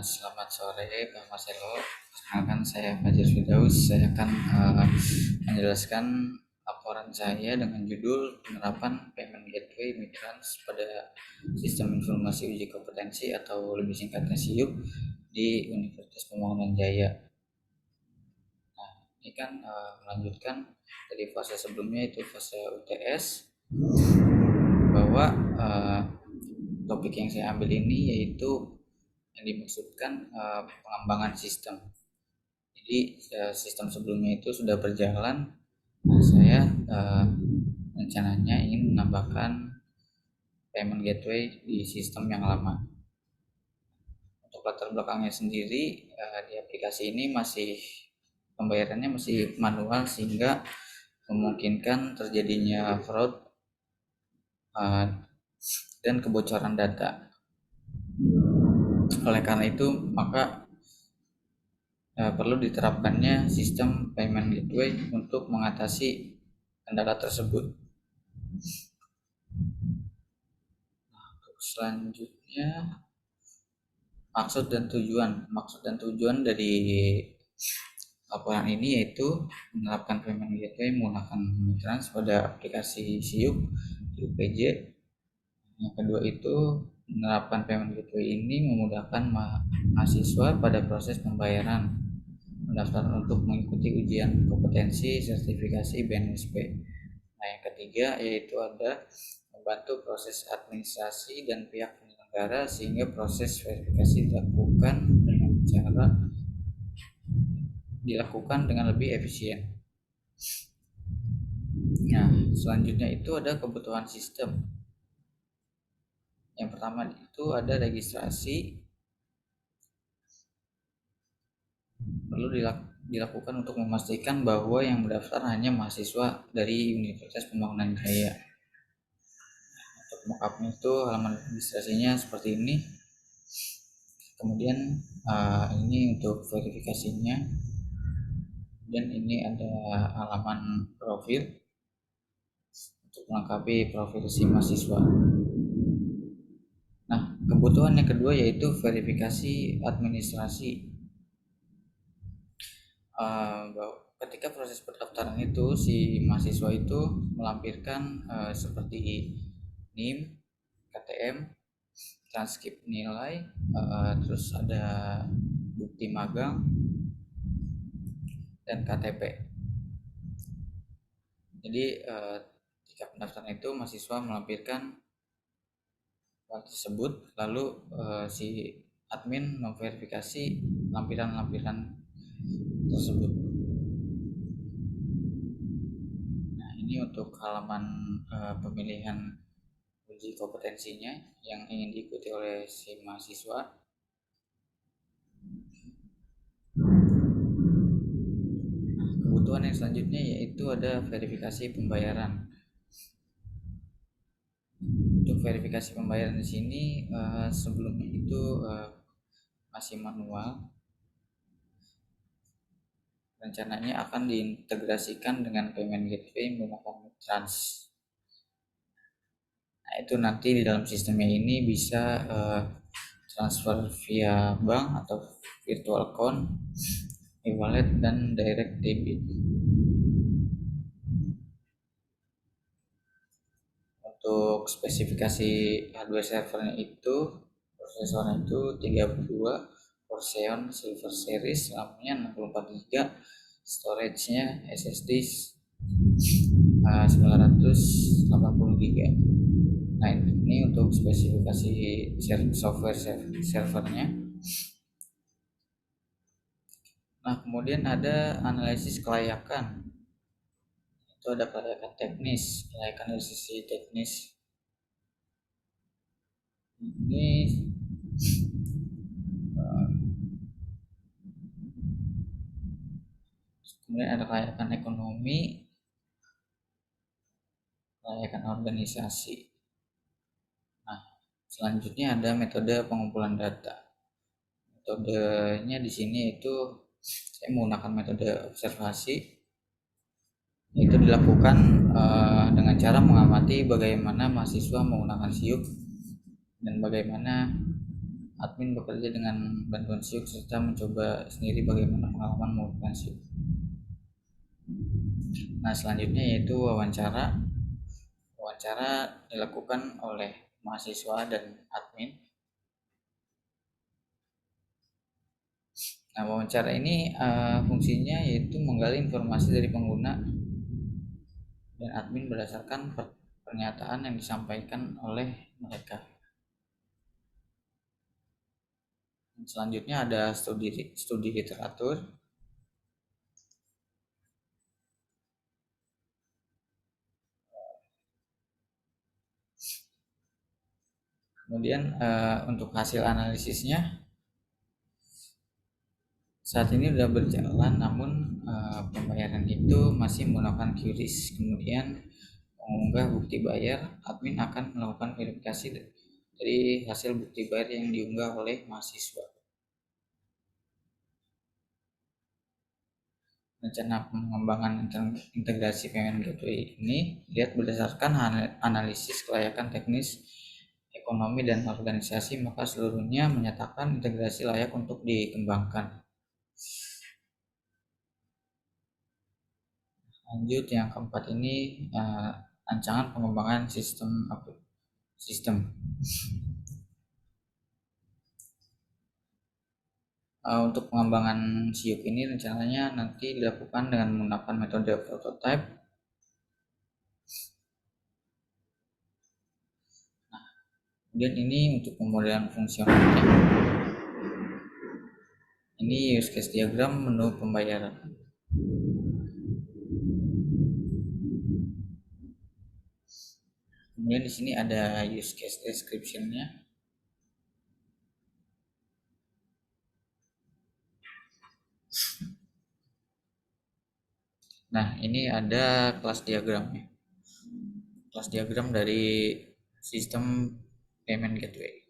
Selamat sore Pak Marcelo. Perkenalkan saya Fajar Firdaus. Saya akan menjelaskan laporan saya dengan judul penerapan Payment Gateway Mitrans pada Sistem Informasi Uji Kompetensi atau lebih singkatnya SIUP di Universitas Pembangunan Jaya. Nah, ini kan melanjutkan dari fase sebelumnya, itu fase UTS, bahwa topik yang saya ambil ini yaitu yang dimaksudkan pengembangan sistem. Jadi sistem sebelumnya itu sudah berjalan. Nah, saya rencananya ingin menambahkan payment gateway di sistem yang lama. Untuk latar belakangnya sendiri, di aplikasi ini pembayarannya masih manual, sehingga memungkinkan terjadinya fraud dan kebocoran data. Oleh karena itu, maka perlu diterapkannya sistem payment gateway untuk mengatasi kendala tersebut. Nah, untuk selanjutnya, maksud dan tujuan dari laporan ini yaitu menerapkan payment gateway menggunakan Mitrans pada aplikasi SIUP UPJ. Yang kedua itu, menerapkan payment gateway ini memudahkan mahasiswa pada proses pembayaran pendaftaran untuk mengikuti ujian kompetensi sertifikasi BNSP. Nah, yang ketiga yaitu ada membantu proses administrasi dan pihak penyelenggara sehingga proses verifikasi dilakukan dengan lebih efisien. Nah, selanjutnya itu ada kebutuhan sistem. Yang pertama itu ada registrasi. Perlu dilakukan untuk memastikan bahwa yang mendaftar hanya mahasiswa dari Universitas Pembangunan Jaya. Untuk mockupnya itu halaman registrasinya seperti ini. Kemudian ini untuk verifikasinya, dan ini ada halaman profil untuk melengkapi profil si mahasiswa. Nah, kebutuhan yang kedua yaitu verifikasi administrasi. Ketika proses pendaftaran itu, si mahasiswa itu melampirkan seperti NIM, KTM, transkrip nilai, terus ada bukti magang dan KTP. Jadi ketika pendaftaran itu mahasiswa melampirkan hal tersebut, lalu si admin memverifikasi lampiran-lampiran tersebut. Nah, ini untuk halaman pemilihan uji kompetensinya yang ingin diikuti oleh si mahasiswa. Nah, kebutuhan yang selanjutnya yaitu ada verifikasi pembayaran. Untuk verifikasi pembayaran di sini sebelumnya itu masih manual. Rencananya akan diintegrasikan dengan payment gateway menggunakan Mitrans. Nah, itu nanti di dalam sistemnya ini bisa transfer via bank atau virtual account, e-wallet, dan direct debit. Untuk spesifikasi hardware servernya itu, prosesornya itu 32 core Xeon Silver Series, RAM-nya 64 GB, storage-nya SSD 980 GB. Nah, ini untuk spesifikasi software servernya. Nah, kemudian ada analisis kelayakan. Itu ada kelayakan dari sisi teknis. Ini kemudian ada kelayakan ekonomi, kelayakan organisasi. Nah, selanjutnya ada metode pengumpulan data. Metodenya di sini itu saya menggunakan metode observasi. Itu dilakukan dengan cara mengamati bagaimana mahasiswa menggunakan SIUP dan bagaimana admin bekerja dengan bantuan Siuk serta mencoba sendiri bagaimana pengalaman menggunakan Siuk. Nah, selanjutnya yaitu wawancara. Wawancara dilakukan oleh mahasiswa dan admin. Nah, wawancara ini fungsinya yaitu menggali informasi dari pengguna dan admin berdasarkan pernyataan yang disampaikan oleh mereka. Selanjutnya ada studi literatur. Kemudian untuk hasil analisisnya saat ini sudah berjalan, namun pembayaran itu masih menggunakan QRIS. Kemudian mengunggah bukti bayar, admin akan melakukan verifikasi dari hasil bukti bayar yang diunggah oleh mahasiswa. Rencana pengembangan integrasi payment gateway ini lihat berdasarkan analisis kelayakan teknis, ekonomi, dan organisasi, maka seluruhnya menyatakan integrasi layak untuk dikembangkan. Lanjut yang keempat ini rancangan pengembangan sistem. Untuk pengembangan Siuk ini rencananya nanti dilakukan dengan menggunakan metode prototype. Nah, kemudian ini untuk pemodelan fungsionalnya. Ini use case diagram menu pembayaran. Kemudian di sini ada use case description-nya. Nah, ini ada kelas diagramnya. Kelas diagram dari sistem payment gateway.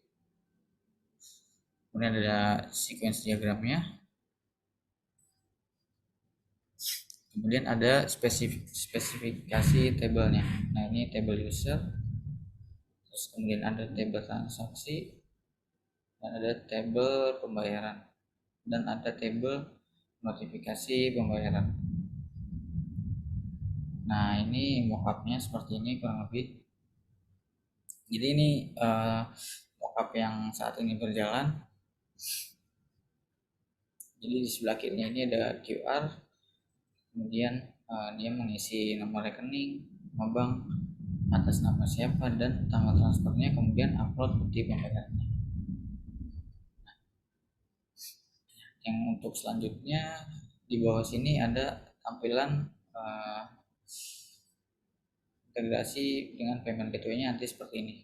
Kemudian ada sequence diagramnya. Kemudian ada spesifikasi tabelnya. Nah, ini table user. Terus kemudian ada table transaksi, dan ada table pembayaran, dan ada table notifikasi pembayaran. Nah, ini mockupnya seperti ini kurang lebih. Jadi ini mockup yang saat ini berjalan. Jadi di sebelah kirinya ini ada QR, kemudian dia mengisi nomor rekening, nama bank, atas nama siapa, dan tanggal transfernya, kemudian upload bukti pembayarannya. Yang untuk selanjutnya di bawah sini ada tampilan integrasi dengan payment gateway-nya nanti seperti ini.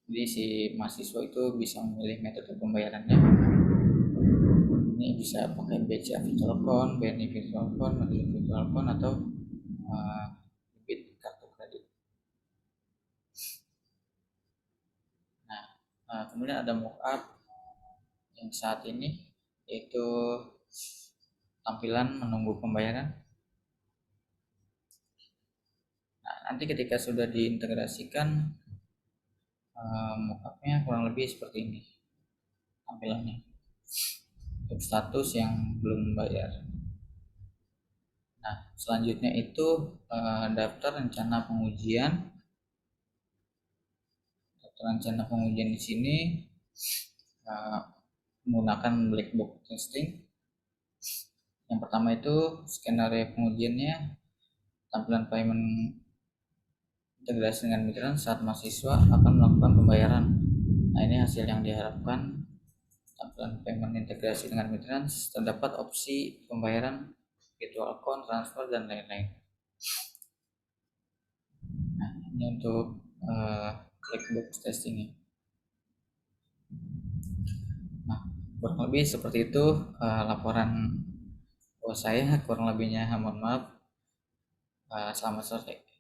Jadi si mahasiswa itu bisa memilih metode pembayarannya. Ini bisa pakai BCA Virtual Account, BNI Virtual Account, Mandiri Virtual Account, atau debit kartu kredit. Nah, kemudian ada mockup yang saat ini, yaitu tampilan menunggu pembayaran. Nah, nanti ketika sudah diintegrasikan, mockupnya kurang lebih seperti ini tampilannya untuk status yang belum bayar. Nah, selanjutnya itu daftar rencana pengujian. Daftar rencana pengujian di sini menggunakan black box testing. Yang pertama itu skenario pengujiannya, tampilan payment integrasi dengan migran saat mahasiswa akan melakukan pembayaran. Nah, ini hasil yang diharapkan. Tampilan payment integrasi dengan migran terdapat opsi pembayaran virtual account, transfer, dan lain-lain. Nah, ini untuk black box testingnya. Nah, kurang lebih seperti itu laporan saya. Kurang lebihnya mohon maaf. Selamat sore.